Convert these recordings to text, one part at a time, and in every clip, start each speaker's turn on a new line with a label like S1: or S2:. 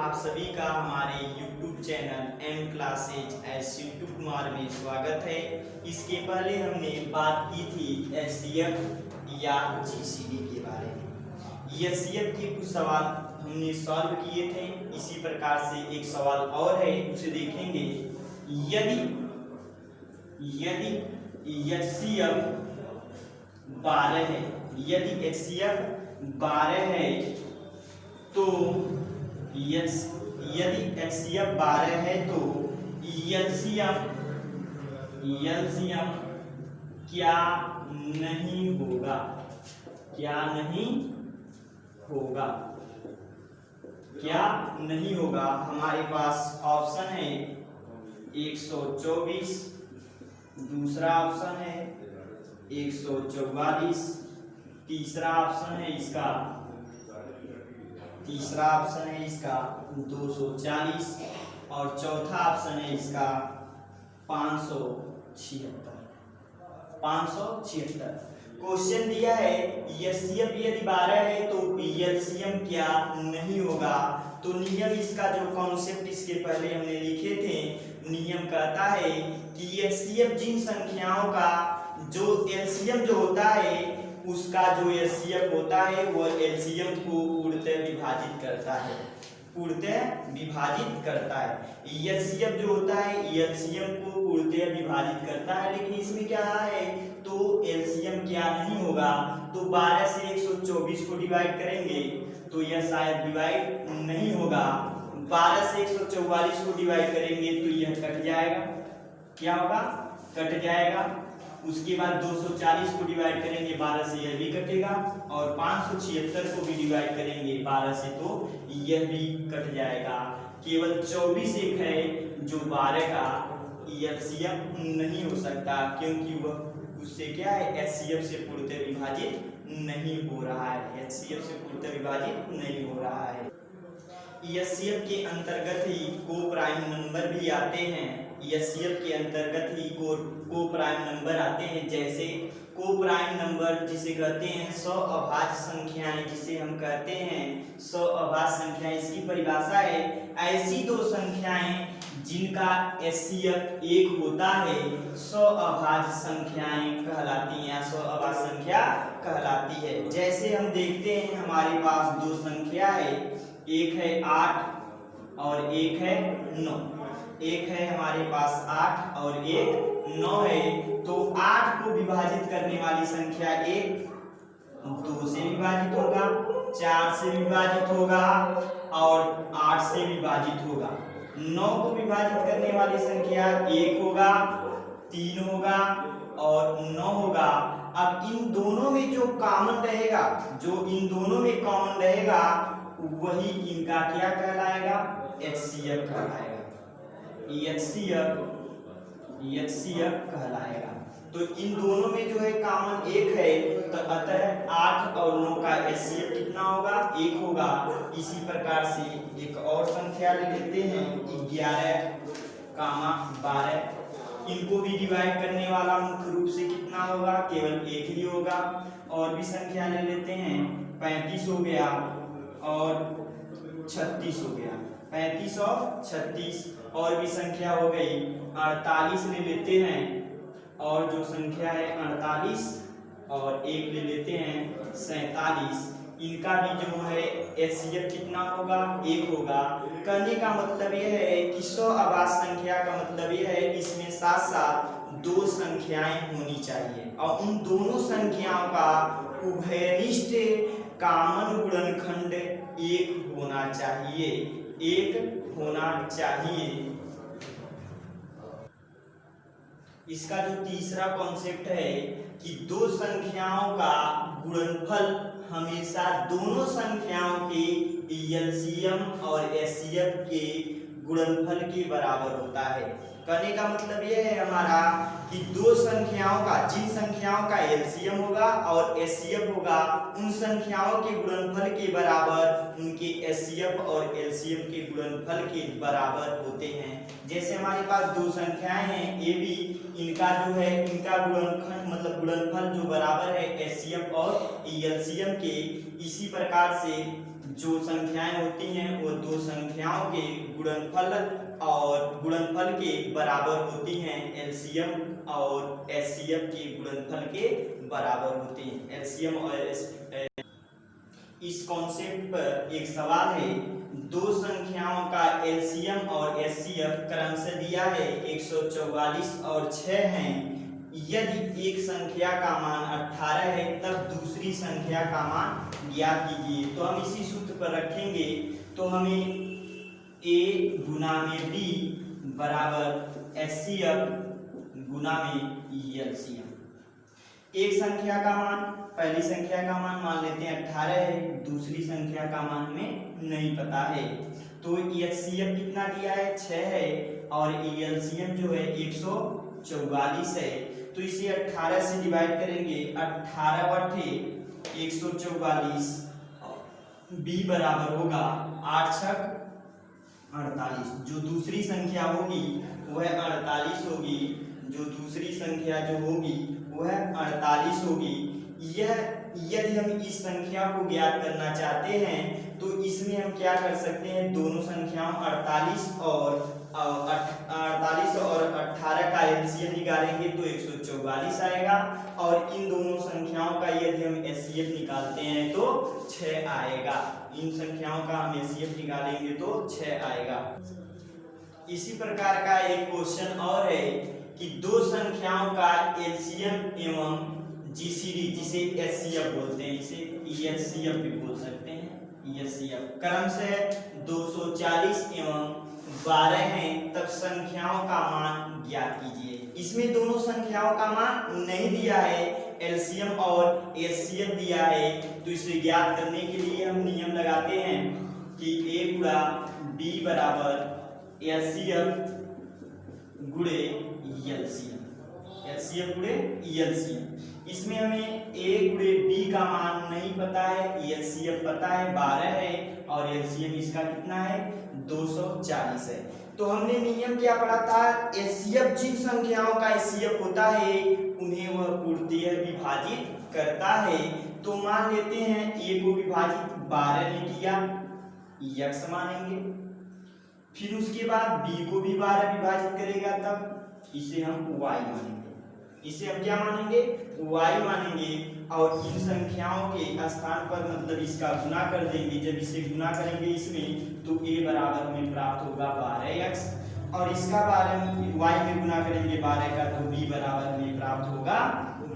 S1: आप सभी का हमारे YouTube channel M classes S Shiv Kumar में स्वागत है। इसके पहले हमने बात की थी HCF या GCD के बारे में। HCF के कुछ सवाल हमने सॉल्व किए थे। इसी प्रकार से एक सवाल और है, उसे देखेंगे। यदि HCF 12 है, यदि HCF 12 है तो यदि HCF 12 है तो LCM क्या नहीं होगा? क्या नहीं होगा? क्या नहीं होगा? हमारे पास ऑप्शन है 124, दूसरा ऑप्शन है 144, तीसरा ऑप्शन है इसका 240 और चौथा ऑप्शन है इसका 576। क्वेश्चन दिया है HCF यदि 12 है तो LCM क्या नहीं होगा। तो नियम, इसका जो कॉन्सेप्ट इसके पहले हमने लिखे थे, नियम कहता है कि HCF जिन संख्याओं का जो LCM जो होता है उसका जो HCF होता है वह LCM को पूर्णतः विभाजित करता है, HCF जो होता है LCM को पूर्णतः विभाजित करता है। लेकिन इसमें क्या है, तो LCM क्या नहीं होगा। तो 12 से 124 को डिवाइड करेंगे तो यह शायद डिवाइड नहीं होगा। 12 से 144 को डिवाइड करेंगे तो यह कट जाएगा। क्या होगा? कट जाएगा। उसके बाद 240 को डिवाइड करेंगे 12 से, यह भी कटेगा। और 576 को भी डिवाइड करेंगे 12 से तो यह भी कट जाएगा। केवल 24 एक है जो 12 का LCM नहीं हो सकता, क्योंकि वह उससे क्या है, HCF से पूर्णतः विभाजित नहीं हो रहा है, HCF से पूर्णतः विभाजित नहीं हो रहा है। HCF के अंतर्गत ही को प्राइम नंबर भी आते हैं। HCF के अंतर्गत ही को प्राइम नंबर आते हैं। जैसे को प्राइम नंबर जिसे कहते हैं सौ अभाज्य संख्याएं, जिसे हम कहते हैं सौ अभाज्य संख्याएं, इसकी परिभाषा है ऐसी दो संख्याएं जिनका HCF 1 होता है, सौ अभाज्य संख्याएं कहलाती हैं या सौ अभाज्य संख्या कहलाती है। जैसे हम देखते हैं हमारे पास दो संख्या है, एक है 8 और एक है 9। एक है हमारे पास 8 और एक 9 है। तो 8 को विभाजित करने वाली संख्या 1 2 से विभाजित होगा, 4 से विभाजित होगा और 8 से विभाजित होगा। 9 को विभाजित करने वाली संख्या 1 होगा, 3 होगा और 9 होगा। अब इन दोनों में जो कॉमन रहेगा, वही इनका क्या कहलाएगा? HCF कहलाएगा। HCF कहलाएगा। तो इन दोनों में जो है कॉमन 1 है, तो अतः 8 और 9 का HCF कितना होगा? 1 होगा। इसी प्रकार से एक और संख्या ले लेते हैं 11, 12। इनको भी डिवाइड करने वाला मुख्य रूप से कितना होगा? केवल 1 ही होगा। और भी संख्या ले लेते हैं 35 हो गया और 36 हो गया, 35 और 36। और भी संख्या हो गई 48 ले लेते हैं, और जो संख्या है 48 और एक ले लेते हैं 47। इनका भी जो है HCF कितना होगा? 1 होगा। कहने का मतलब यह है कि सौ अभाज्य संख्या का मतलब यह है इसमें साथ साथ दो संख्याएं होनी चाहिए और उन दोनों संख्याओं का उभयनिष्ठ कॉमन गुणनखंड 1 होना चाहिए, 1 होना चाहिए। इसका जो तीसरा कॉन्सेप्ट है कि दो संख्याओं का गुणनफल हमेशा दोनों संख्याओं के LCM और HCF के गुणनफल के बराबर होता है। कहने का मतलब यह है हमारा कि दो संख्याओं का, जिन संख्याओं का LCM होगा और HCF होगा, उन संख्याओं के गुणनफल के बराबर उनके HCF और LCM के गुणनफल के बराबर होते हैं। जैसे हमारे पास दो संख्याएं हैं AB, इनका जो है इनका गुणनखंड मतलब गुणनफल जो बराबर है HCF और LCM के। इसी प्रकार से जो संख्याएं होती हैं वो दो संख्याओं के गुणनफल और गुणनफल के बराबर होती हैं। एलसीएम और एचसीएफ के गुणनफल के बराबर होती हैं। एलसीएम और इस कॉन्सेप्ट पर एक सवाल है, दो संख्याओं का एलसीएम और एचसीएफ क्रमशः दिया है 144 और 6 हैं। यदि एक संख्या का मान 18 है तब दूसरी संख्या का मान ज्ञात कीजिए। तो हम इसी सूत्र पर रखेंगे, तो हमें a गुना में b बराबर एचसीएफ गुना में एलसीएम। एक संख्या का मान, पहली संख्या का मान लेते हैं 18 है, दूसरी संख्या का मान हमें नहीं पता है, तो एचसीएफ कितना दिया है 6 है और एलसीएम जो है 144 है। तो इसे 18 से डिवाइड करेंगे, 18 बटे 144, b बराबर होगा 8 छक 48। जो दूसरी संख्या होगी वह 48 होगी, जो दूसरी संख्या जो होगी वह 48 होगी। यदि हम इस संख्या को ज्ञात करना चाहते हैं तो इसमें हम क्या कर सकते हैं, दोनों संख्याओं 48 और 18 का एलसीएम निकालेंगे तो 144 आएगा, और इन दोनों संख्याओं का यदि हम एचसीएफ निकालते हैं तो 6 आएगा। इन संख्याओं का हम एचसीएफ निकालेंगे तो 6 आएगा। इसी प्रकार का एक क्वेश्चन और है कि दो संख्याओं का एलसीएम एवं जीसीडी, जिसे एचसीएफ बोलते हैं, इसे एचसीएफ भी बोल सकते हैं, एचसीएफ क्रमशः 240 एवं 12 हैं, तब संख्याओं का मान ज्ञात कीजिए। इसमें दोनों संख्याओं का मान नहीं दिया है, एलसीएम और एचसीएफ दिया है, तो इसे ज्ञात करने के लिए हम नियम लगाते हैं कि a गुणा b बराबर एचसीएफ गुणे एलसीएम, एचसीएफ गुणे एलसीएम। इसमें हमें a गुणे b का मान नहीं पता है, एचसीएफ पता है 12 है और एलसीएम इसका कितना है 240 है। तो हमने नियम क्या पढ़ा था, एचसीएफ जिन संख्याओं का एचसीएफ होता है उन्हें वह पूर्णतः विभाजित करता है। तो मान लेते हैं a को विभाजित 12 ने किया, x मानेंगे, फिर उसके बाद b को भी 12 विभाजित करेगा तब इसे हम y मानेंगे, इसे हम क्या मानेंगे y मानेंगे, और इन संख्याओं के स्थान पर मतलब इसका गुना कर देंगे। जब इसे गुना करेंगे इसमें तो a बराबर हमें प्राप्त होगा 12x, और इसका 12 y में गुना करेंगे 12 का तो b बराबर हमें प्राप्त होगा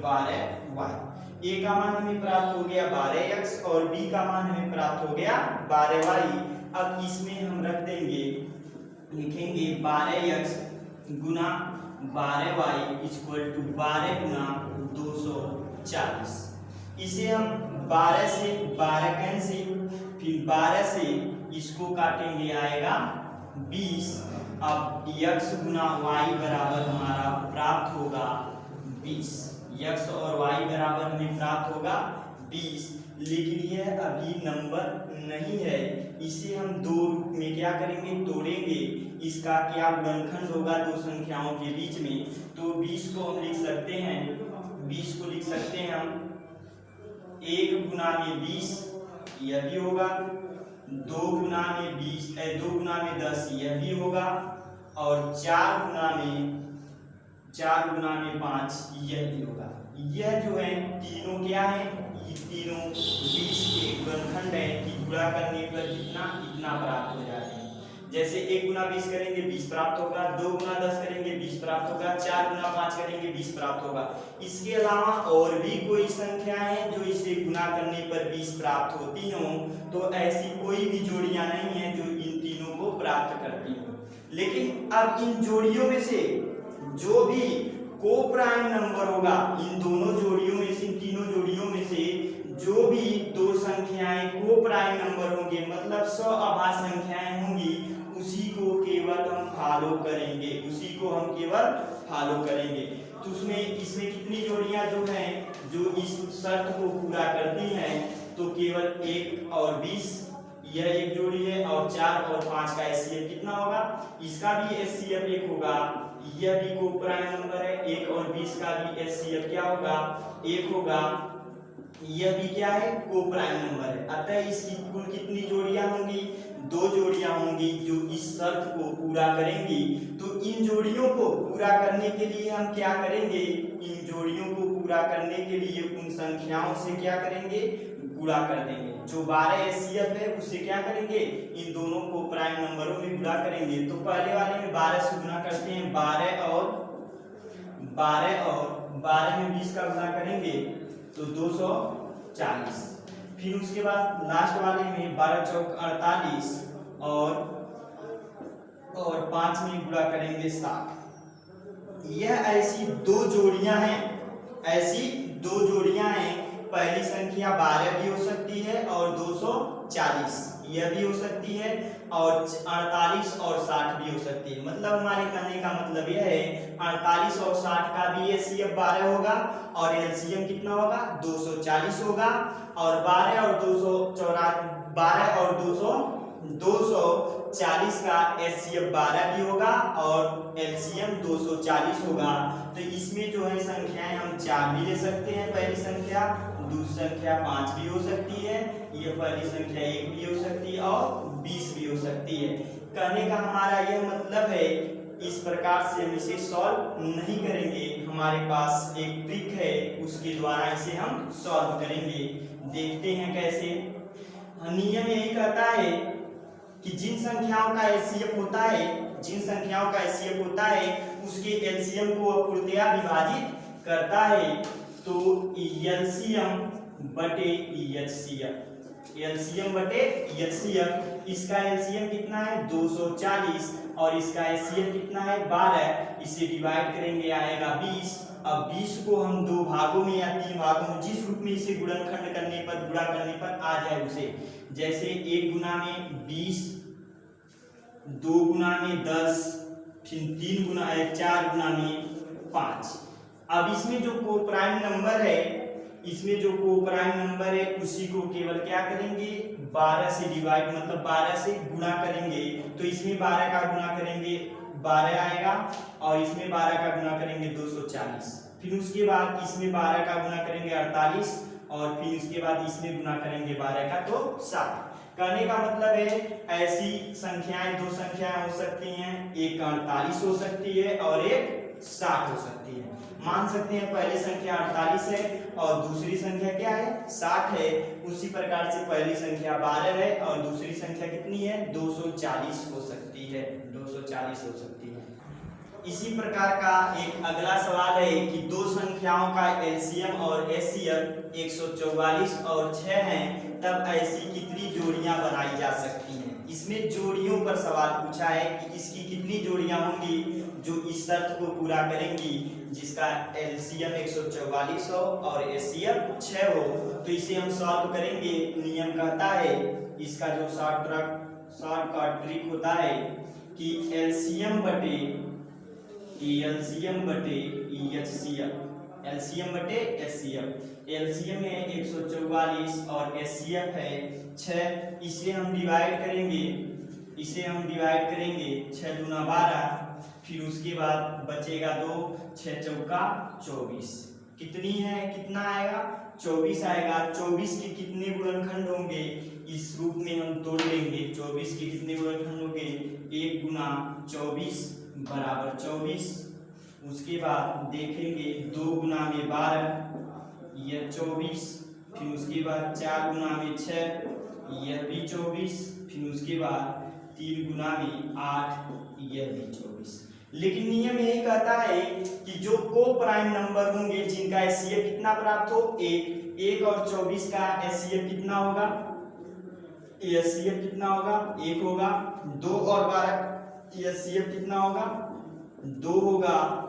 S1: 12y। a का मान हमें प्राप्त हो गया 12x और b का मान हमें प्राप्त हो गया 12y। अब इसमें हम रख देंगे, लिखेंगे 12x Guna 12y equal to 12 गुना 240। इसे हम 12 से 12 कैंसिल, फिर 12 से इसको काटेंगे आएगा 20। अब x गुना y बराबर हमारा प्राप्त होगा 20, x और y बराबर हमें प्राप्त होगा 20। लेकिन यह अभी नंबर नहीं है, इसे हम दो रूप में क्या करेंगे, तोड़ेंगे। इसका क्या गुणनखंड होगा दो संख्याओं के बीच में, तो 20 को हम लिख सकते हैं, 20 को लिख सकते हैं हम 1 गुना में 20 यह भी होगा, 2 गुना में 20 2 गुना में 10 यह भी होगा, और 4 गुना में 5 यह भी होगा। यह जो है तीनों क्या है, ये तीनों 20 के गुणनखंड है कि गुणा करने पर इतना प्राप्त हो जाते हैं। जैसे 1 गुना 20 करेंगे 20 प्राप्त होगा, 2 गुना 10 करेंगे 20 प्राप्त होगा, 4 गुना 5 करेंगे 20 प्राप्त होगा। इसके अलावा और भी कोई संख्या है जो इसे गुना करने पर 20 प्राप्त होती हों, तो ऐसी कोई भी जोड़ियां नहीं है जो इन तीनों को प्राप्त करती हो। लेकिन अब इन जोड़ियों में से जो भी को प्राइम नंबर होगा, इन दोनों जोड़ियों में से, इन तीनों जोड़ियों में से जो भी दो संख्याएं को प्राइम नंबर होंगे, मतलब सअभाज्य संख्याएं होंगी, उसी को केवल हम फॉलो करेंगे, उसी को हम केवल फॉलो करेंगे। तो इसमें कितनी जोड़ियां जो हैं जो इस शर्त को पूरा करती हैं, तो केवल 1 और 20 यह एक जोड़ी है, और 4 और 5 का एचसीएफ कितना होगा, इसका भी एचसीएफ 1 होगा, यह भी को प्राइम नंबर है, 1 और 20 का भी एचसीएफ क्या होगा 1 होगा। यह भी क्या है, को प्राइम नंबर है। अतः इसकी कुल कितनी जोड़ियां होंगी, 2 जोड़ियां होंगी जो इस शर्त को पूरा करेंगी। तो इन जोड़ियों को पूरा करने के लिए हम क्या करेंगे, इन जोड़ियों को पूरा करने के लिए उन संख्याओं से क्या करेंगे, गुणा कर देंगे। जो 12 एचसीएफ है उससे क्या करेंगे, इन दोनों को प्राइम नंबरों में गुणा करेंगे। तो पहले वाले में 12 से गुणा करते हैं, 12 में 20 का गुणा करेंगे तो 240। फिर उसके बाद लास्ट वाले में 12 चौक 48 और 5 में गुणा करेंगे 7। यह ऐसी 2 जोड़ियां हैं, ऐसी 2 जोड़ियां हैं। पहली संख्या 12 भी हो सकती है और 240 यह भी हो सकती है, और 48 और 60 भी हो सकती है। मतलब हमारे कहने का मतलब यह है 48 और 60 का भी एचसीएफ 12 होगा और एलसीएम कितना होगा, 240 होगा। और 12 और 240 का एचसीएफ 12 भी होगा और एलसीएम 240 होगा। तो इसमें जो है संख्याएं हम 4 भी ले सकते हैं, पहली संख्या, दूसरी संख्या 5 भी हो सकती है, ये पहली संख्या 1 भी हो सकती है और 20 भी हो सकती है। कहने का हमारा यह मतलब है, इस प्रकार से हम इसे सॉल्व नहीं करेंगे, हमारे पास एक ट्रिक है, उसके द्वारा इसे हम सॉल्व करेंगे। देखते हैं कैसे। नियम यही कहता है कि जिन संख्याओं का एचसीएफ होता है उसके एलसीएम को अपूर्णतया विभाजित करता है। तो एलसीएम बटे एचसीएफ, इसका एलसीएम कितना है 240 और इसका एचसीएफ कितना है 12। इसे डिवाइड करेंगे आएगा 20। अब 20 को हम 2 भागों में या 3 भागों में, जिस रूप में इसे गुणनखंड करने पर, गुणा करने पर आ जाए उसे, जैसे 1 गुना में 20, 2 गुना में 10, फिर 3 गुना 4 गुना में 5। अब इसमें जो को प्राइम नंबर है उसी को केवल क्या करेंगे, 12 से डिवाइड, मतलब 12 से गुणा करेंगे। तो इसमें 12 का गुणा करेंगे 12 आएगा और इसमें 12 का गुणा करेंगे 240। फिर उसके बाद इसमें 12 का गुणा करेंगे 48 और फिर उसके बाद इसमें गुणा करेंगे 12 का तो 7। कहने का मतलब है ऐसी संख्याएं, 2 संख्याएं हो सकती हैं, एक 48 हो सकती है और एक 60 हो सकती है। मान सकते हैं पहली संख्या 48 है और दूसरी संख्या क्या है, 60 है। उसी प्रकार से पहली संख्या 12 है और दूसरी संख्या कितनी है, 240 हो सकती है, 240 हो सकती है। इसी प्रकार का एक अगला सवाल है कि 2 संख्याओं का एलसीएम और एचसीएफ 144 और 6 हैं, तब ऐसी कितनी जोड़ियां बनाई जा सकती हैं। इसमें जोड़ियों पर सवाल पूछा है कि इसकी कितनी जोड़ियां होंगी जो इस शर्त को पूरा करेंगी, जिसका एलसीएम 144 हो और एचसीएफ 6 हो। तो इसे हम सॉल्व करेंगे। नियम कहता है, इसका जो शॉर्टकट ट्रिक होता है कि एलसीएम बटे एचसीएफ। एलसीएम है 144 और एचसीएफ है 6। इसे हम डिवाइड करेंगे 6 दूना 12, फिर उसके बाद बचेगा 2, 6 चौका 24। कितना आएगा, 24 आएगा। 24 के कितने गुणनखंड होंगे, इस रूप में हम तोड़ लेंगे। 24 के कितने गुणनखंड होंगे, 1 गुना 24 बराबर 24। उसके बाद देखेंगे 2 गुना में 12 यह 24, फिर उसके बाद 4 गुना में 6 यह भी 24, फिर उसके बाद 3 गुना में 8 यह भी 24। लेकिन नियम यही कहता है कि जो को प्राइम नंबर होंगे जिनका एचसीएफ कितना प्राप्त हो, 1 और 24 का एचसीएफ कितना होगा, एचसीएफ कितना होगा, 1 होगा। 2 और 12 एचसीएफ कितना होगा, 2 होगा।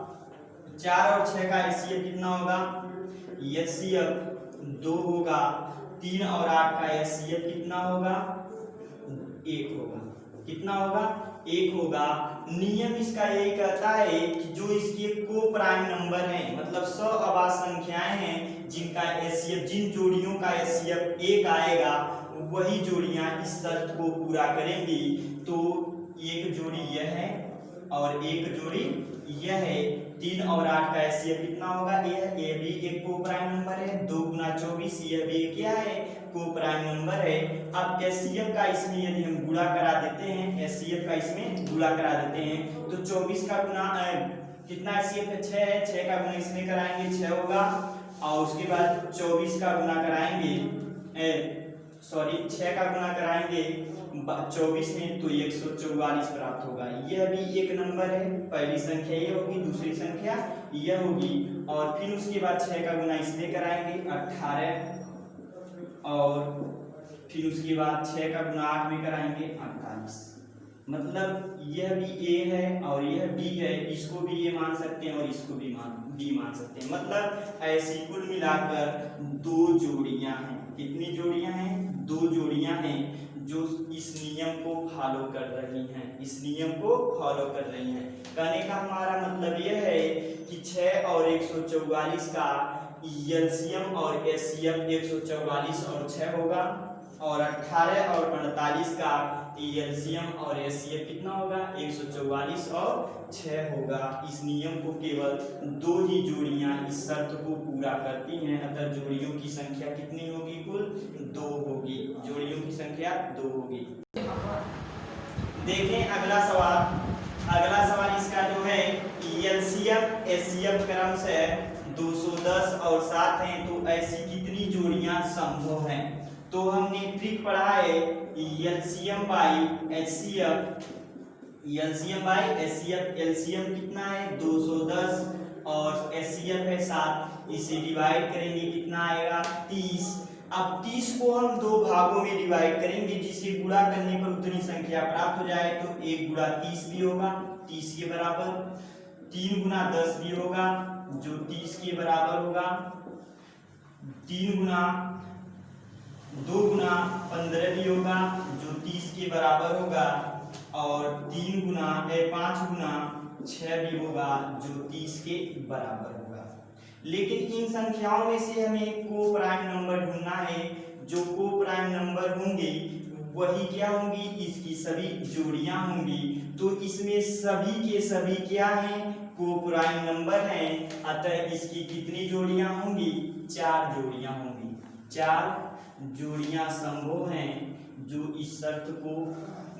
S1: 4 और 6 का एचसीएफ कितना होगा, एचसीएफ 2 होगा। 3 और 8 का एचसीएफ कितना होगा, 1 होगा। कितना होगा, 1 होगा। नियम इसका यही कहता है कि जो इसके को प्राइम नंबर हैं, मतलब सअवाच्य संख्याएं हैं जिनका एचसीएफ, जिन जोड़ियों का एचसीएफ 1 आएगा, वही जोड़ियां इस शर्त को पूरा करेंगी। तो एक जोड़ी यह है और एक जोड़ी यह है। 3 और 8 का एचसीएफ कितना होगा? ये भी एक को प्राइम नंबर है। 2 गुना 24 यह भी क्या है? को प्राइम नंबर है। अब एचसीएफ का इसमें यदि हम गुणा करा देते हैं, एचसीएफ का इसमें गुणा करा देते हैं तो 24 का गुना कितना एचसीएफ है? 6 है। 6 का गुना इसमें कराएंगे 6 होगा और उसके बाद 24 का गुना कराएंगे 6 का गुना कराएंगे 24 में तो 144 प्राप्त होगा। यह भी एक नंबर है। पहली संख्या ये होगी, दूसरी संख्या यह होगी और फिर उसके बाद 6 का गुना इसमें कराएंगे 18 और फिर उसके बाद 6 का गुना 8 में कराएंगे 48। मतलब यह भी ए है और यह बी है, इसको भी ए मान सकते हैं और इसको भी बी मान सकते हैं। मतलब ऐसी कुल मिलाकर 2 जोड़ियां हैं। कितनी जोड़ियां हैं? 2 जोड़ियां हैं जो इस नियम को फॉलो कर रही हैं, इस नियम को फॉलो कर रही हैं। कहने का हमारा मतलब यह है कि 6 और 144 का एलसीएम और एचसीएफ 144 और 6 होगा और 18 और 48 का एलसीएम और एचसीएफ कितना होगा? 144 और 6 होगा। इस नियम को केवल 2 ही जोड़ियां इस शर्त को पूरा करती हैं। अतः जोड़ियों की संख्या कितनी होगी? कुल 2 होगी। जोड़ियों की संख्या 2 होगी। देखें अगला सवाल। अगला सवाल इसका जो है एलसीएम एचसीएफ क्रम से 210 और 7 हैं तो ऐसी कितनी जोड़ियां संभव हैं? तो हमने ट्रिक पढ़ा है LCM by HCF, LCM by HCF. LCM कितना है? 210 और एचसीएफ है 7। इसे डिवाइड करेंगे कितना आएगा? 30। अब 30 को हम 2 भागों में डिवाइड करेंगे जिसे गुणा करने पर उतनी संख्या प्राप्त हो जाए तो 1 गुणा 30 भी होगा 30 के बराबर, 3 गुना 10 भी होगा जो 30 के बराबर होगा, 3 गुना 2 गुना 15 भी होगा जो 30 के बराबर होगा और 5 गुना 6 भी होगा जो 30 के बराबर होगा। लेकिन इन संख्याओं में से हमें को प्राइम नंबर ढूंढना है। जो को प्राइम नंबर होंगे वही क्या होंगी? इसकी सभी जोड़ियां होंगी। तो इसमें सभी के सभी क्या हैं? को प्राइम नंबर हैं। अतः इसकी कितनी जोड़ियां होंगी? 4 जोड़ियां होंगी। 4 जोड़ियां संभव हैं जो इस शर्त को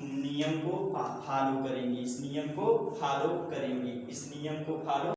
S1: नियम को फॉलो करेंगे, इस नियम को फॉलो करेंगे, इस नियम को फॉलो